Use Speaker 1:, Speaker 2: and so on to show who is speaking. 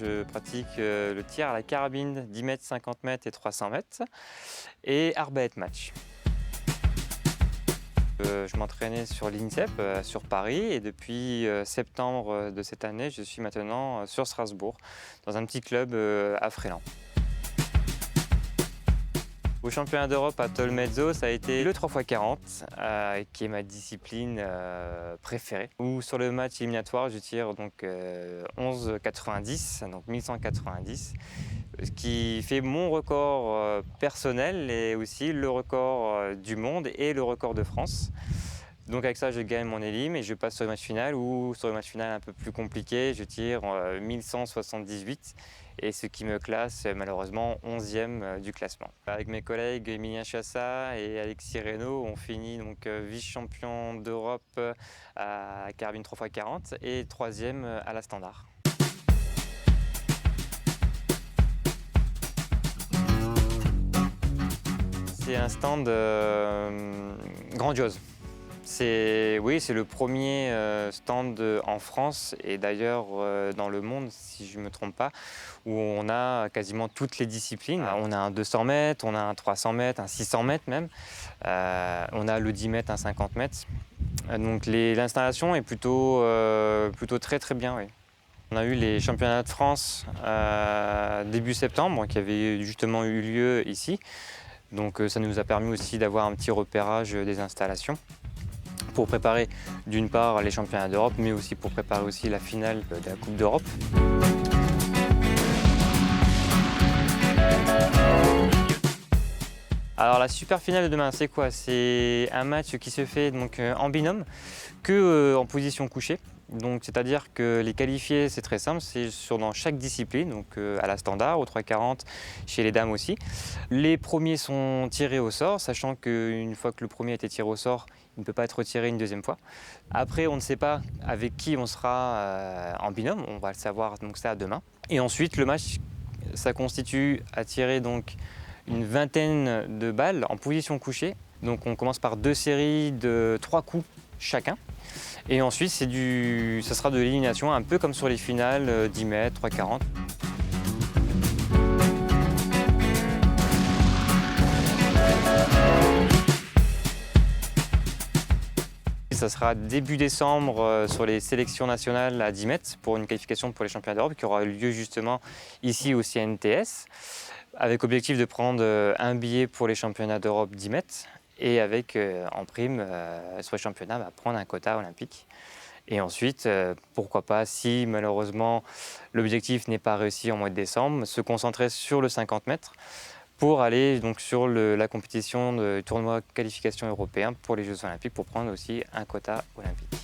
Speaker 1: je pratique le tir à la carabine 10 mètres, 50 mètres et 300 mètres et arbalète match. Je m'entraînais sur l'INSEP, sur Paris, et depuis septembre de cette année, je suis maintenant sur Strasbourg, dans un petit club à Fréland. Au championnat d'Europe à Tolmezzo, ça a été le 3x40, qui est ma discipline préférée. Où sur le match éliminatoire, je tire donc 11,90, donc 1190, ce qui fait mon record personnel et aussi le record du monde et le record de France. Donc avec ça, je gagne mon élim et je passe sur le match final, ou sur le match final un peu plus compliqué, je tire 1178, et ce qui me classe malheureusement 11e du classement. Avec mes collègues Emilien Chassa et Alexis Reynaud, on finit donc vice-champion d'Europe à carabine 3x40 et 3e à la standard. C'est un stand grandiose. Oui, c'est le premier stand en France et d'ailleurs dans le monde, si je ne me trompe pas, où on a quasiment toutes les disciplines. On a un 200 mètres, on a un 300 mètres, un 600 mètres même. On a le 10 mètres, un 50 mètres. Donc l'installation est plutôt très très bien, oui. On a eu les championnats de France début septembre, qui avaient justement eu lieu ici. Donc ça nous a permis aussi d'avoir un petit repérage des installations, pour préparer d'une part les championnats d'Europe, mais aussi pour préparer aussi la finale de la Coupe d'Europe. Alors la super finale de demain, c'est quoi? C'est un match qui se fait donc en binôme, en position couchée. Donc c'est-à-dire que les qualifiés, c'est très simple, c'est dans chaque discipline, donc à la standard, au 3,40, chez les dames aussi. Les premiers sont tirés au sort, sachant qu'une fois que le premier a été tiré au sort, il ne peut pas être retiré une deuxième fois. Après, on ne sait pas avec qui on sera en binôme, on va le savoir donc ça demain. Et ensuite, le match, ça constitue à tirer donc une vingtaine de balles en position couchée. Donc on commence par 2 séries de 3 coups chacun. Et ensuite, ça sera de l'élimination, un peu comme sur les finales 10 mètres, 3,40. Ça sera début décembre sur les sélections nationales à 10 mètres pour une qualification pour les championnats d'Europe qui aura lieu justement ici au CNTS, avec objectif de prendre un billet pour les championnats d'Europe 10 mètres et avec en prime sur les championnats prendre un quota olympique. Et ensuite, pourquoi pas, si malheureusement l'objectif n'est pas réussi en mois de décembre, se concentrer sur le 50 mètres pour aller donc sur la compétition de tournoi qualification européen pour les Jeux olympiques pour prendre aussi un quota olympique.